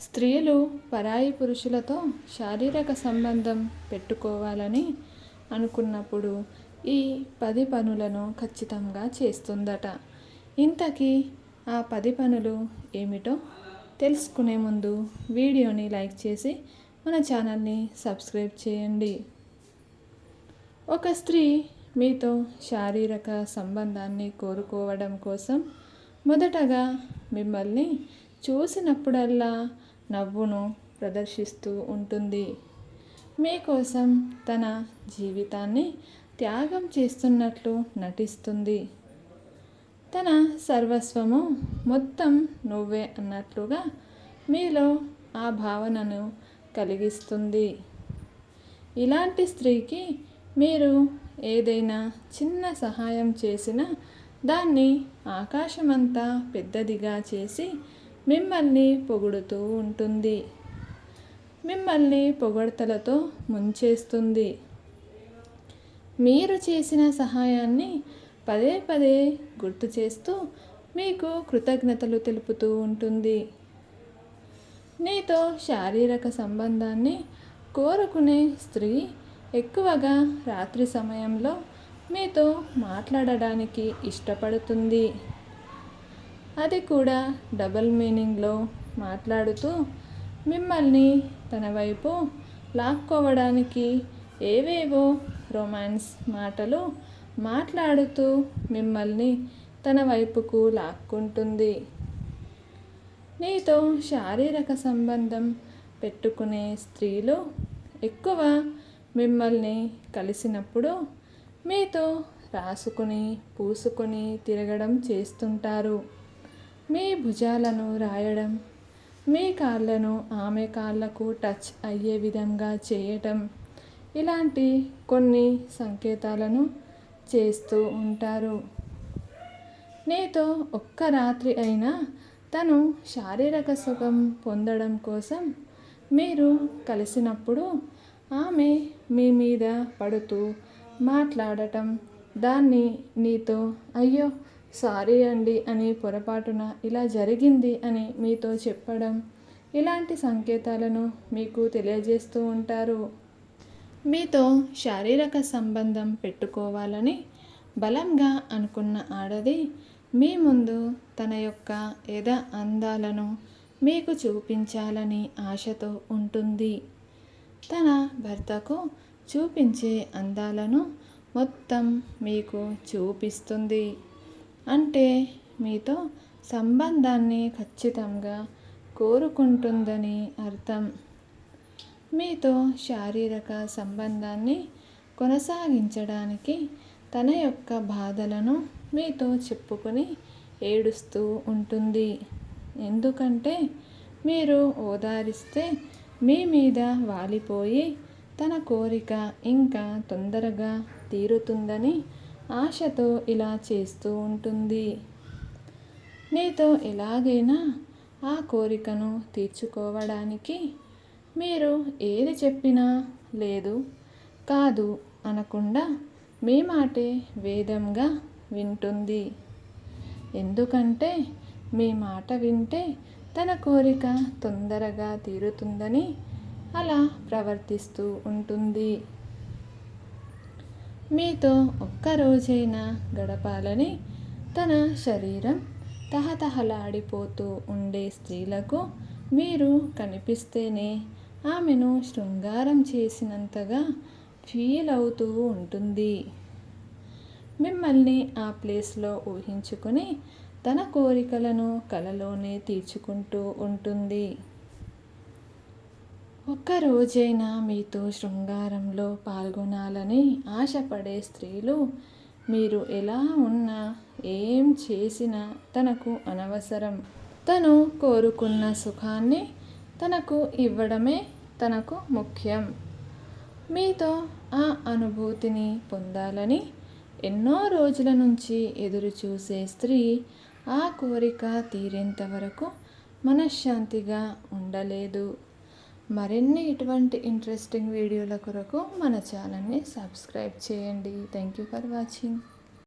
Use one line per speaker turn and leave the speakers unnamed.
స్త్రీలు పరాయి పురుషులతో శారీరక సంబంధం పెట్టుకోవాలని అనుకున్నప్పుడు ఈ 10 పనులను ఖచ్చితంగా చేస్తుందట. ఇంతకీ ఆ 10 పనులు ఏమిటో తెలుసుకునే ముందు వీడియోని లైక్ చేసి మన ఛానల్ని సబ్స్క్రైబ్ చేయండి. ఒక స్త్రీ మీతో శారీరక సంబంధాన్ని కోరుకోవడం కోసం మొదటగా మిమ్మల్ని చూసినప్పుడల్లా నవ్వును ప్రదర్శిస్తూ ఉంటుంది. మీకోసం తన జీవితాన్ని త్యాగం చేస్తున్నట్లు నటిస్తుంది. తన సర్వస్వము మొత్తం నువ్వే అన్నట్లుగా మీలో ఆ భావనను కలిగిస్తుంది. ఇలాంటి స్త్రీకి మీరు ఏదైనా చిన్న సహాయం చేసినా దాన్ని ఆకాశమంతా పెద్దదిగా చేసి మిమ్మల్ని పొగుడుతూ ఉంటుంది. మిమ్మల్ని పొగడ్తలతో ముంచేస్తుంది. మీరు చేసిన సహాయాన్ని పదే పదే గుర్తు చేస్తూ మీకు కృతజ్ఞతలు తెలుపుతూ ఉంటుంది. నీతో శారీరక సంబంధాన్ని కోరుకునే స్త్రీ ఎక్కువగా రాత్రి సమయంలో మీతో మాట్లాడడానికి ఇష్టపడుతుంది. అది కూడా డబుల్ మీనింగ్లో మాట్లాడుతూ మిమ్మల్ని తన వైపు లాక్కోవడానికి ఏవేవో రొమాన్స్ మాటలు మాట్లాడుతూ మిమ్మల్ని తన వైపుకు లాక్కుంటుంది. నీతో శారీరక సంబంధం పెట్టుకునే స్త్రీలు ఎక్కువ మిమ్మల్ని కలిసినప్పుడు మీతో రాసుకుని పూసుకొని తిరగడం చేస్తుంటారు. మీ భుజాలను రాయడం, మీ కాళ్ళను ఆమె కాళ్ళకు టచ్ అయ్యే విధంగా చేయటం, ఇలాంటి కొన్ని సంకేతాలను చేస్తూ ఉంటారు. నీతో ఒక్క రాత్రి అయినా తను శారీరక సుఖం పొందడం కోసం మీరు కలిసినప్పుడు ఆమె మీ మీద పడుతూ మాట్లాడటం, దాన్ని నీతో అయ్యో సారీ అండి అని పొరపాటున ఇలా జరిగింది అని మీతో చెప్పడం, ఇలాంటి సంకేతాలను మీకు తెలియజేస్తూ ఉంటారు. మీతో శారీరక సంబంధం పెట్టుకోవాలని బలంగా అనుకున్న ఆడది మీ ముందు తన యొక్క అందాలను మీకు చూపించాలని ఆశతో ఉంటుంది. తన భర్తకు చూపించే అందాలను మొత్తం మీకు చూపిస్తుంది. అంటే మీతో సంబంధాన్ని ఖచ్చితంగా కోరుకుంటుందని అర్థం. మీతో శారీరక సంబంధాన్ని కొనసాగించడానికి తన యొక్క బాధలను మీతో చెప్పుకొని ఏడుస్తూ ఉంటుంది. ఎందుకంటే మీరు ఓదారిస్తే మీ మీద వాలిపోయి తన కోరిక ఇంకా తొందరగా తీరుతుందని ఆశతో ఇలా చేస్తూ ఉంటుంది. నీతో ఎలాగైనా ఆ కోరికను తీర్చుకోవడానికి మీరు ఏది చెప్పినా లేదు కాదు అనకుండా మీ మాటే వేదంగా వింటుంది. ఎందుకంటే మీ మాట వింటే తన కోరిక తొందరగా తీరుతుందని అలా ప్రవర్తిస్తూ ఉంటుంది. మీతో ఒక్కరోజైనా గడపాలని తన శరీరం తహతహలాడిపోతూ ఉండే స్త్రీలకు మీరు కనిపిస్తేనే ఆమెను శృంగారం చేసినంతగా ఫీల్ అవుతూ ఉంటుంది. మిమ్మల్ని ఆ ప్లేస్లో ఊహించుకొని తన కోరికలను కలలోనే తీర్చుకుంటూ ఉంటుంది. ఒక్కరోజైనా మీతో శృంగారంలో పాల్గొనాలని ఆశపడే స్త్రీలు మీరు ఎలా ఉన్నా ఏం చేసినా తనకు అనవసరం. తను కోరుకున్న సుఖాన్ని తనకు ఇవ్వడమే తనకు ముఖ్యం. మీతో ఆ అనుభూతిని పొందాలని ఎన్నో రోజుల నుంచి ఎదురు చూసే స్త్రీ ఆ కోరిక తీరేంత వరకు మనశ్శాంతిగా ఉండలేదు. మరిన్ని ఇటువంటి ఇంట్రెస్టింగ్ వీడియోల కొరకు మన ఛానల్ని సబ్స్క్రైబ్ చేయండి. Thank you for watching.